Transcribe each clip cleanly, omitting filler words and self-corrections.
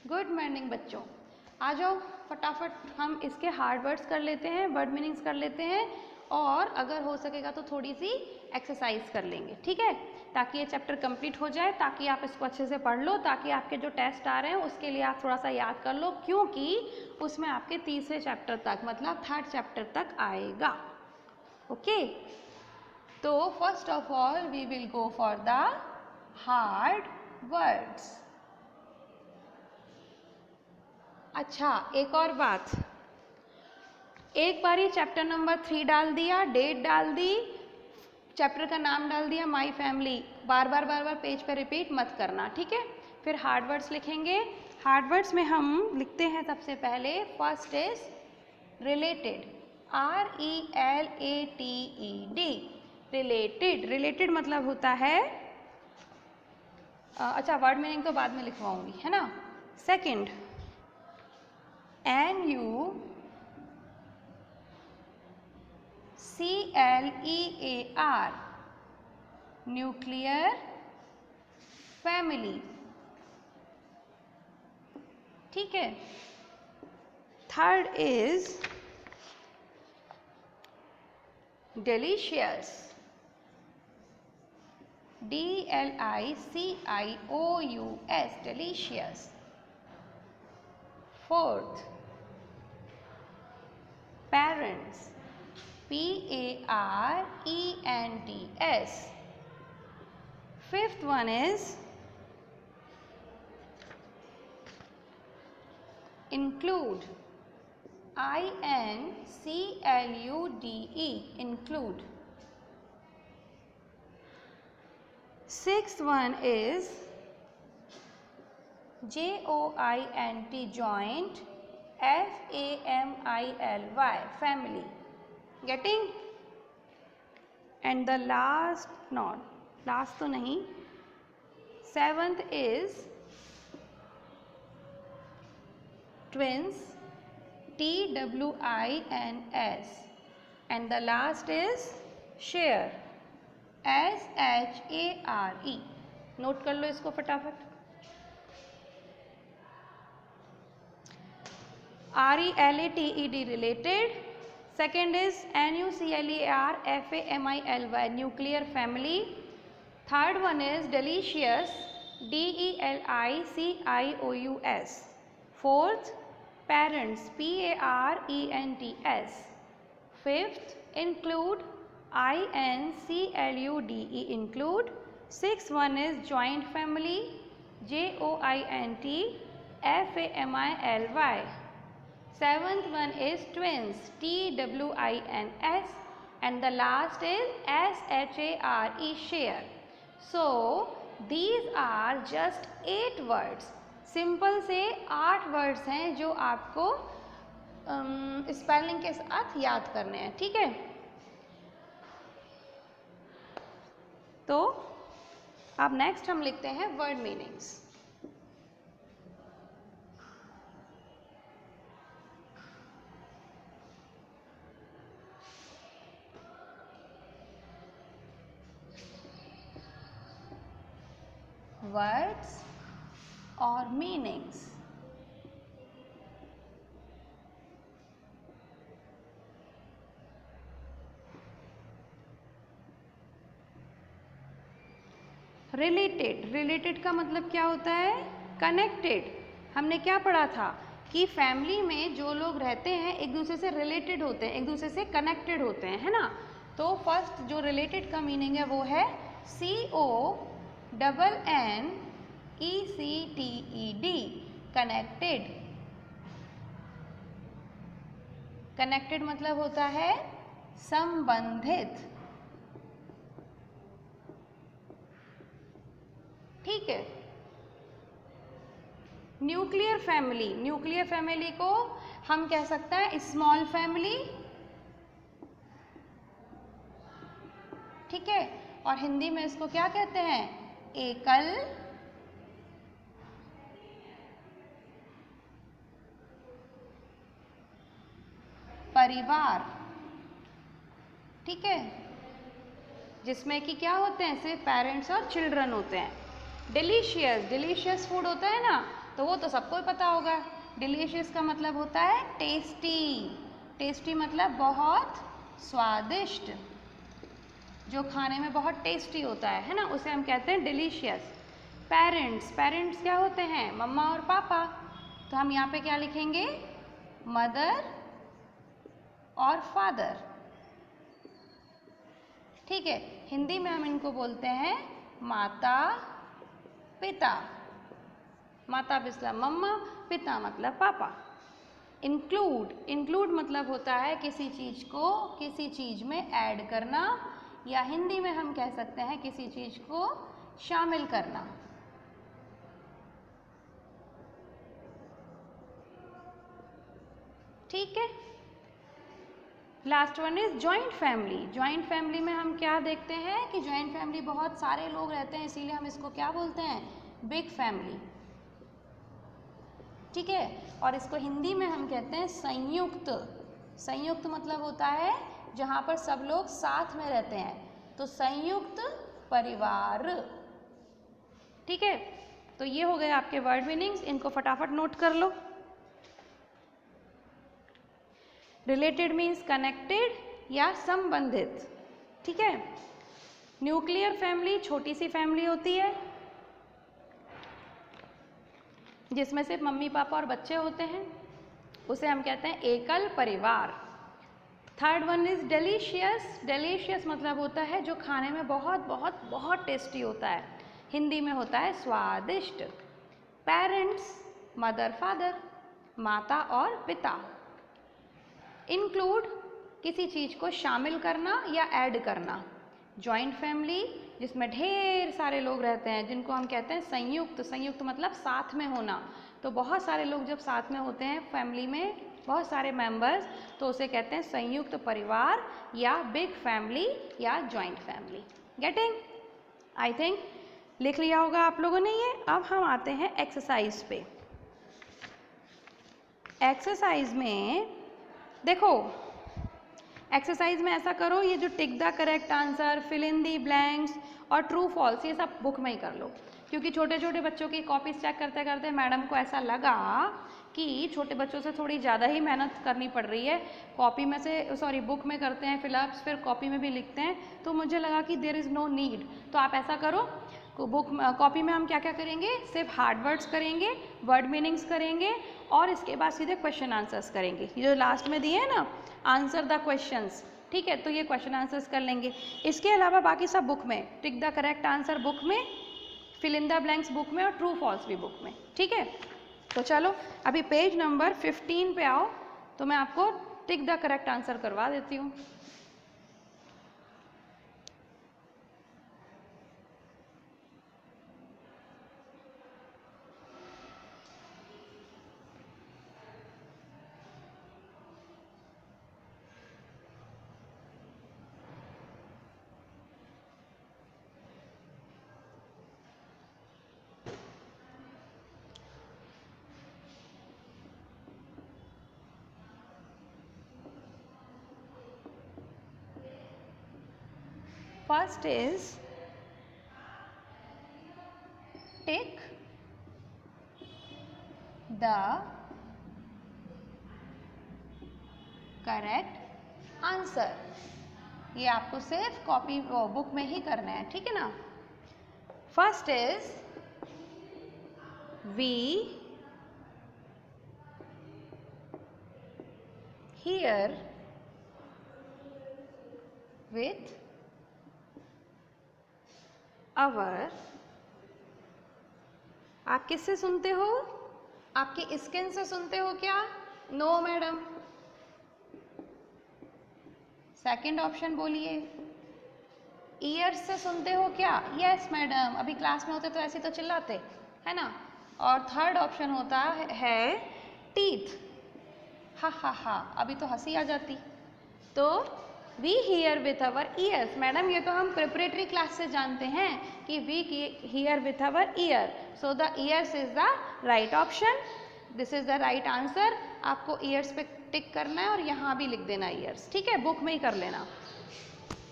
Good morning बच्चों, आ जाओ फटाफट हम इसके हार्ड वर्ड्स कर लेते हैं, वर्ड मीनिंग्स कर लेते हैं और अगर हो सकेगा तो थोड़ी सी एक्सरसाइज कर लेंगे, ठीक है, ताकि ये चैप्टर कंप्लीट हो जाए, ताकि आप इसको अच्छे से पढ़ लो, ताकि आपके जो टेस्ट आ रहे हैं उसके लिए आप थोड़ा सा याद कर लो, क्योंकि उसमें आपके तीसरे चैप्टर तक मतलब थर्ड चैप्टर तक आएगा। ओके, तो first of all we will go for the hard words. अच्छा, एक और बात, एक बार ही चैप्टर नंबर 3 डाल दिया, डेट डाल दी, चैप्टर का नाम डाल दिया my family, bar bar page पे रिपीट मत करना, ठीक है। फिर हार्ड वर्ड्स लिखेंगे। हार्ड वर्ड्स में हम लिखते हैं सबसे पहले, first is related, RELATED, related. Related मतलब होता है अच्छा, वर्ड मीनिंग तो बाद में लिखवाऊंगी, है ना। सेकंड, NUCLEAR, न्यूक्लियर फैमिली, ठीक है। Third is delicious, DELICIOUS, delicious. Fourth, parents, PARENTS. Fifth one is include, INCLUDE, include. Sixth one is JOINT, joint, FAMILY, family. Getting? And the last, not last तो नहीं, seventh is twins, TWINS, and the last is share, SHARE. Note कर लो इसको फटाफट। RELATED, related. Second is NUCLEAR FAMILY, nuclear family. Third one is delicious, DELICIOUS. Fourth, parents, PARENTS. Fifth, include, INCLUDE, include. Sixth one is joint family, JOINT FAMILY. Seventh one is twins, TWINS, and the last is SHARE, share. So these are just 8 words. Simple से 8 words हैं जो आपको spelling के साथ याद करने हैं, ठीक है। तो अब नेक्स्ट हम लिखते हैं वर्ड मीनिंग्स। वर्ड्स और मीनिंग्स। रिलेटेड, रिलेटेड का मतलब क्या होता है? कनेक्टेड। हमने क्या पढ़ा था कि फैमिली में जो लोग रहते हैं एक दूसरे से रिलेटेड होते हैं, एक दूसरे से कनेक्टेड होते हैं, है ना। तो फर्स्ट जो रिलेटेड का मीनिंग है वो है CONNECTED, कनेक्टेड। कनेक्टेड मतलब होता है संबंधित, ठीक है। न्यूक्लियर फैमिली, न्यूक्लियर फैमिली को हम कह सकते हैं स्मॉल फैमिली, ठीक है। और हिंदी में इसको क्या कहते हैं? एकल परिवार, ठीक है, जिसमें कि क्या होते हैं? सिर्फ पेरेंट्स और चिल्ड्रन होते हैं। डिलीशियस, डिलीशियस फूड होता है ना, तो वो तो सबको ही पता होगा। डिलीशियस का मतलब होता है टेस्टी, टेस्टी मतलब बहुत स्वादिष्ट, जो खाने में बहुत टेस्टी होता है ना, उसे हम कहते हैं डिलीशियस। पेरेंट्स, पेरेंट्स क्या होते हैं? मम्मा और पापा। तो हम यहाँ पे क्या लिखेंगे? मदर और फादर। ठीक है, हिंदी में हम इनको बोलते हैं माता पिता। माता मतलब मम्मा, पिता मतलब पापा। इंक्लूड, इंक्लूड मतलब होता है किसी चीज को किसी चीज में ऐड करना, या हिंदी में हम कह सकते हैं किसी चीज को शामिल करना। ठीक है, last one is joint family. Joint family में हम क्या देखते हैं कि जॉइंट फैमिली बहुत सारे लोग रहते हैं, इसीलिए हम इसको क्या बोलते हैं? Big family. ठीक है, और इसको हिंदी में हम कहते हैं संयुक्त। संयुक्त मतलब होता है जहाँ पर सब लोग साथ में रहते हैं, तो संयुक्त परिवार। ठीक है, तो ये हो गए आपके वर्ड मीनिंग्स, इनको फटाफट नोट कर लो। रिलेटेड मीन्स कनेक्टेड या संबंधित। ठीक है, न्यूक्लियर फैमिली छोटी सी फैमिली होती है जिसमें सिर्फ मम्मी पापा और बच्चे होते हैं, उसे हम कहते हैं एकल परिवार। Third one is delicious. Delicious मतलब होता है जो खाने में बहुत बहुत बहुत टेस्टी होता है, हिंदी में होता है स्वादिष्ट। पेरेंट्स, मदर फादर, माता और पिता। इंक्लूड, किसी चीज़ को शामिल करना या ऐड करना। जॉइंट फैमिली जिसमें ढेर सारे लोग रहते हैं, जिनको हम कहते हैं संयुक्त। संयुक्त मतलब साथ में होना, तो बहुत सारे लोग जब साथ में होते हैं फैमिली में, बहुत सारे मेंबर्स, तो उसे कहते हैं संयुक्त परिवार या बिग फैमिली या joint family. Getting? I think लिख लिया होगा आप लोगों ने ये। अब हम आते हैं एक्सरसाइज पे। एक्सरसाइज में देखो, एक्सरसाइज में ऐसा करो, ये जो tick the correct answer, fill in the blanks और ट्रू फॉल्स, ये सब बुक में ही कर लो, क्योंकि छोटे छोटे बच्चों की कॉपीज चेक करते करते मैडम को ऐसा लगा कि छोटे बच्चों से थोड़ी ज़्यादा ही मेहनत करनी पड़ रही है। कॉपी में से सॉरी बुक में करते हैं फिलअप्स, फिर कॉपी में भी लिखते हैं, तो मुझे लगा कि देयर इज़ नो नीड। तो आप ऐसा करो, बुक कॉपी में हम क्या क्या करेंगे? सिर्फ हार्ड वर्ड्स करेंगे, वर्ड मीनिंग्स करेंगे, और इसके बाद सीधे क्वेश्चन आंसर्स करेंगे। ये जो लास्ट में दिए हैं ना, आंसर द क्वेश्चंस, ठीक है, तो ये क्वेश्चन आंसर्स कर लेंगे। इसके अलावा बाकी सब बुक में, tick the correct answer book में, fill in the blanks book में, और ट्रू फॉल्स भी बुक में। ठीक है, तो चलो अभी पेज नंबर 15 पे आओ, तो मैं आपको टिक द करेक्ट आंसर करवा देती हूँ। First is take the correct answer। ये आपको सिर्फ कॉपी बुक में ही करना है, ठीक है ना। First is we hear with our, आप किससे सुनते हो? आपकी स्किन से सुनते हो क्या? No madam. सेकंड ऑप्शन बोलिए, ईयर्स से सुनते हो क्या? यस मैडम, अभी क्लास में होते तो ऐसे तो चिल्लाते, है ना। और थर्ड ऑप्शन होता है टीथ। हा हा हा, अभी तो हंसी आ जाती। तो we hear with our ears. Madam ये तो हम प्रिपरेटरी क्लास से जानते हैं कि we hear with our ear, so the ears is the right option, this is the right answer. आपको ईयर्स पे टिक करना है और यहाँ भी लिख देना ईयर्स, ठीक है, बुक में ही कर लेना।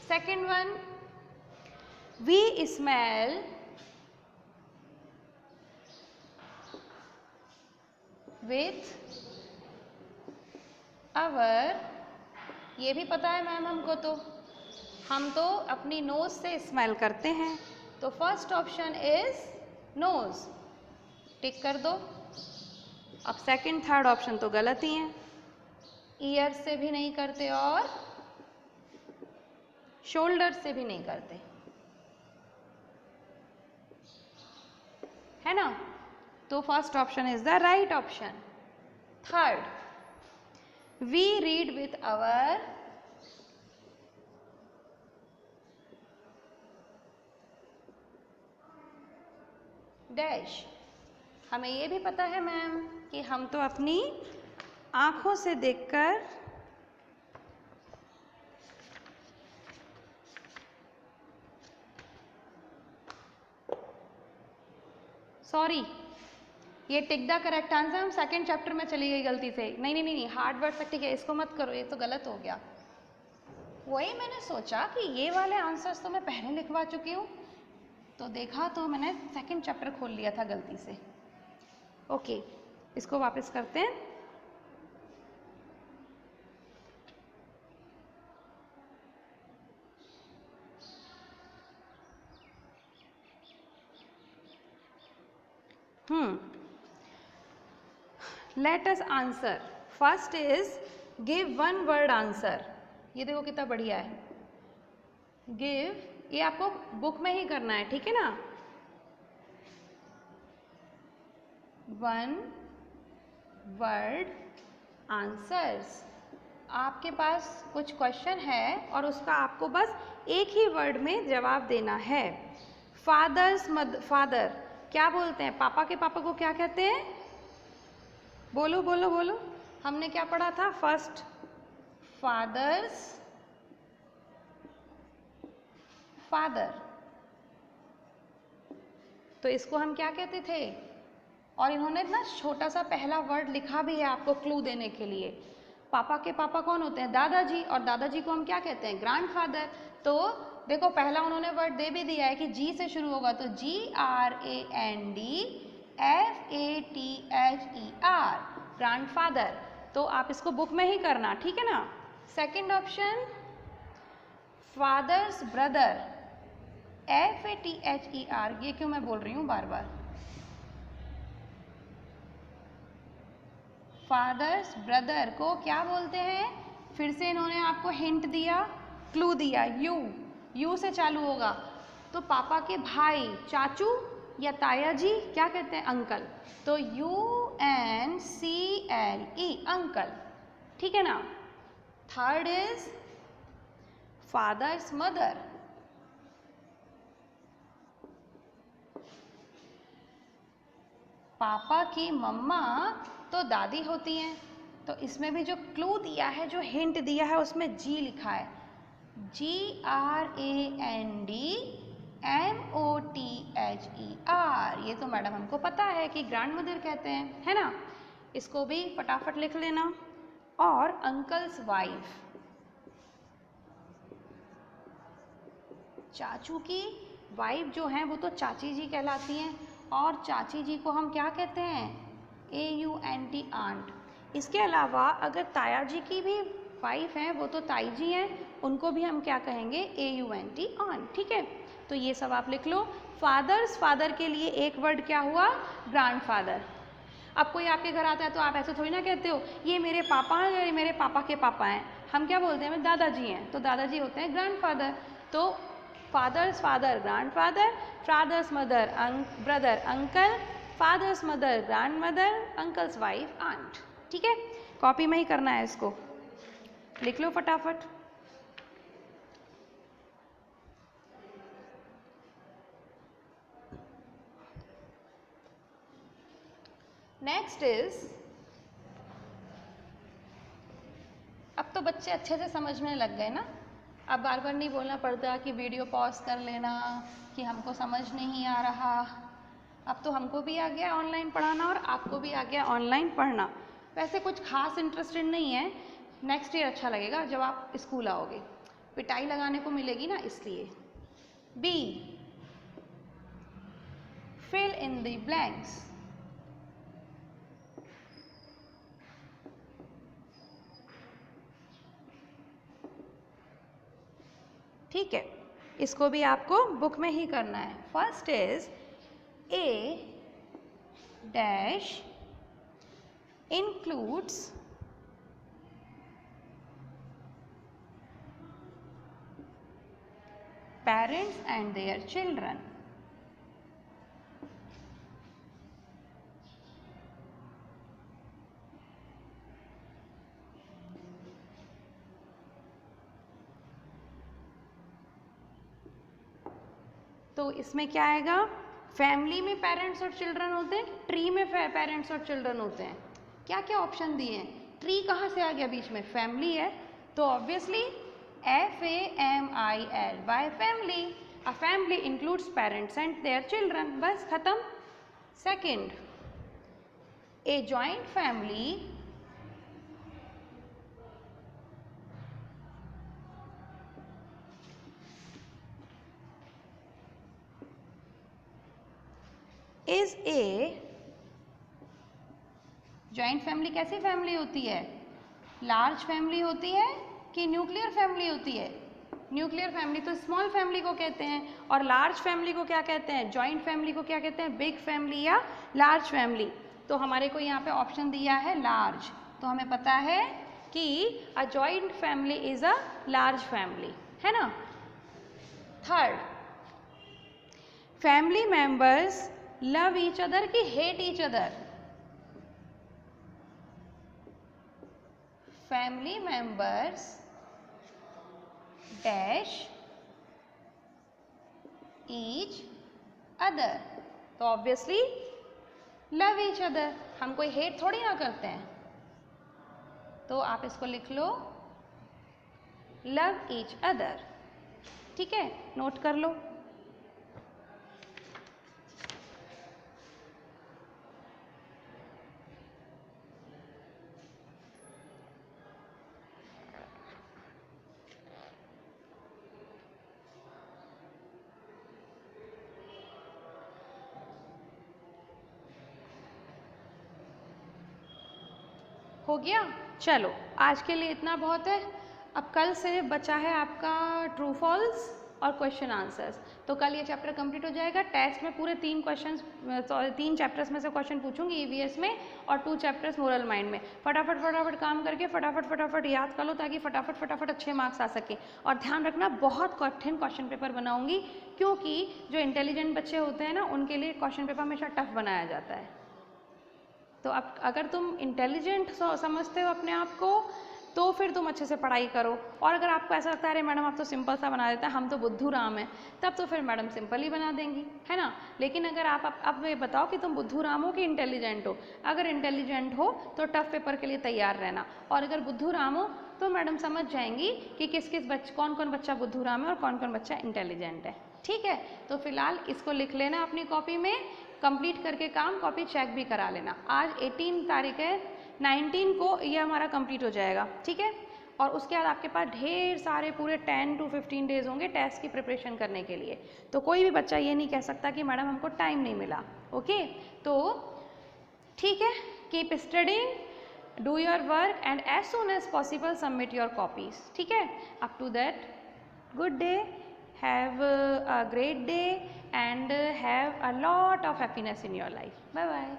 Second one, we smell with our, ये भी पता है मैम हमको, तो हम तो अपनी नोज से स्मेल करते हैं, तो फर्स्ट ऑप्शन इज नोज, टिक कर दो। अब सेकंड थर्ड ऑप्शन तो गलत ही हैं, ईयर से भी नहीं करते और शोल्डर से भी नहीं करते, है ना, तो first option is the right option. Third, we read with our dash, हमें ये भी पता है मैम कि हम तो अपनी आंखों से देखकर सॉरी, ये टिक द करेक्ट आंसर, हम सेकंड चैप्टर में चली गई गलती से, नहीं नहीं नहीं, हार्ड वर्ड से, ठीक है, इसको मत करो, ये तो गलत हो गया। वही मैंने सोचा कि ये वाले आंसर्स तो मैं पहले लिखवा चुकी हूँ, तो देखा तो मैंने सेकंड चैप्टर खोल लिया था गलती से। ओके, इसको वापस करते हैं। Let us answer, first is give one word answer, ये देखो कितना बढ़िया है, गिव, ये आपको बुक में ही करना है, ठीक है ना, वन वर्ड आंसर्स। आपके पास कुछ क्वेश्चन है और उसका आपको बस एक ही वर्ड में जवाब देना है। फादर्स फादर क्या बोलते हैं, पापा के पापा को क्या कहते हैं, बोलो बोलो बोलो, हमने क्या पढ़ा था, फर्स्ट फादर्स फादर, तो इसको हम क्या कहते थे, और इन्होंने इतना छोटा सा पहला वर्ड लिखा भी है आपको क्लू देने के लिए। पापा के पापा कौन होते हैं, दादाजी, और दादाजी को हम क्या कहते हैं, ग्रैंडफादर। तो देखो पहला उन्होंने वर्ड दे भी दिया है कि जी से शुरू होगा, तो GRANDFATHER, ग्रैंडफादर, तो आप इसको बुक में ही करना, ठीक है ना। Second option fathers brother, FATHER, ये क्यों मैं बोल रही हूँ बार बार, फादर्स ब्रदर को क्या बोलते हैं, फिर से इन्होंने आपको हिंट दिया, क्लू दिया, यू से चालू होगा, तो पापा के भाई चाचू या ताया जी क्या कहते हैं, अंकल, तो UNCLE, अंकल, ठीक है ना। थर्ड इज फादर्स मदर, पापा की मम्मा तो दादी होती हैं, तो इसमें भी जो क्लू दिया है, जो हिंट दिया है, उसमें जी लिखा है, GRANDMOTHER, ये तो मैडम हमको पता है कि ग्रैंड मदर कहते हैं, है ना, इसको भी फटाफट लिख लेना। और अंकल्स वाइफ, चाचू की वाइफ जो हैं वो तो चाची जी कहलाती हैं, और चाची जी को हम क्या कहते हैं, AUNT, आंट। इसके अलावा अगर ताया जी की भी वाइफ हैं, वो तो ताई जी हैं, उनको भी हम क्या कहेंगे, AUNT, आंट, ठीक है। तो ये सब आप लिख लो। फादर्स, फादर के लिए एक वर्ड क्या हुआ, ग्रैंडफादर। अब कोई आपके घर आता है तो आप ऐसे थोड़ी ना कहते हो ये मेरे पापा हैं, ये मेरे पापा के पापा हैं, हम क्या बोलते हैं, दादाजी हैं, तो दादाजी होते हैं ग्रैंडफादर। तो father's father grandfather, father's mother brother uncle, father's mother grandmother, uncle's wife aunt, ठीक है। कॉपी में ही करना है इसको, लिख लो फटाफट। नेक्स्ट इज, अब तो बच्चे अच्छे से समझने लग गए ना, अब बार बार नहीं बोलना पड़ता कि वीडियो पॉज कर लेना, कि हमको समझ नहीं आ रहा। अब तो हमको भी आ गया ऑनलाइन पढ़ाना और आपको भी आ गया ऑनलाइन पढ़ना। वैसे कुछ खास इंटरेस्टेड नहीं है, नेक्स्ट ईयर अच्छा लगेगा जब आप स्कूल आओगे, पिटाई लगाने को मिलेगी ना, इसलिए। B, fill in the blanks, इसको भी आपको बुक में ही करना है। First is a dash includes parents and their children. तो इसमें क्या आएगा, फैमिली में पेरेंट्स और चिल्ड्रन होते हैं, ट्री में पेरेंट्स और चिल्ड्रन होते हैं। क्या क्या ऑप्शन दिए हैं, ट्री कहाँ से आ गया बीच में, फैमिली है, तो obviously FAMILY family. A family includes parents and their children, बस खत्म। Second, a joint family is a, joint family कैसी फैमिली होती है, लार्ज फैमिली होती है कि न्यूक्लियर फैमिली होती है, न्यूक्लियर फैमिली तो स्मॉल फैमिली को कहते हैं, और लार्ज फैमिली को क्या कहते हैं, जॉइंट फैमिली को क्या कहते हैं, बिग फैमिली या लार्ज फैमिली। तो हमारे को यहाँ पे ऑप्शन दिया है लार्ज, तो हमें पता है कि a joint family is a large family, है ना। Third, family members love each other कि hate each other, family members dash each other, तो ऑब्वियसली लव ईच अदर, हम कोई हेट थोड़ी ना करते हैं, तो आप इसको लिख लो लव ईच अदर, ठीक है, नोट कर लो। हो गया, चलो आज के लिए इतना बहुत है। अब कल से बचा है आपका ट्रू फॉल्स और क्वेश्चन आंसर्स, तो कल ये चैप्टर कंप्लीट हो जाएगा। टेस्ट में पूरे 3 चैप्टर्स में से क्वेश्चन पूछूंगी ईवीएस में, और 2 चैप्टर्स मोरल माइंड में। फटाफट काम करके फटाफट याद कर लो, ताकि फटाफट अच्छे मार्क्स आ सके। और ध्यान रखना, बहुत कठिन क्वेश्चन पेपर बनाऊंगी, क्योंकि जो इंटेलिजेंट बच्चे होते हैं ना, उनके लिए क्वेश्चन पेपर हमेशा टफ बनाया जाता है। तो अब अगर तुम इंटेलिजेंट समझते हो अपने आप को, तो फिर तुम अच्छे से पढ़ाई करो। और अगर आपको ऐसा लगता है अरे मैडम आप तो सिंपल सा बना देते हैं, हम तो बुद्धू राम हैं, तब तो फिर मैडम सिंपल ही बना देंगी, है ना। लेकिन अगर आप अब ये बताओ कि तुम बुद्धू राम हो कि इंटेलिजेंट हो। अगर इंटेलिजेंट हो तो टफ पेपर के लिए तैयार रहना, और अगर बुद्धू राम हो तो मैडम समझ जाएंगी कि कौन कौन बच्चा बुद्धू राम है और कौन कौन बच्चा इंटेलिजेंट है, ठीक है। तो फिलहाल इसको लिख लेना अपनी कॉपी में, कंप्लीट करके काम कॉपी चेक भी करा लेना। आज 18 तारीख है, 19 को ये हमारा कंप्लीट हो जाएगा, ठीक है। और उसके बाद आपके पास ढेर सारे पूरे 10 to 15 डेज होंगे टेस्ट की प्रिपरेशन करने के लिए। तो कोई भी बच्चा ये नहीं कह सकता कि मैडम हमको टाइम नहीं मिला, ओके। तो ठीक है, keep studying, do your work and as soon as possible submit your copies, ठीक है। Up to that, good day, have a great day and have a lot of happiness in your life. Bye bye.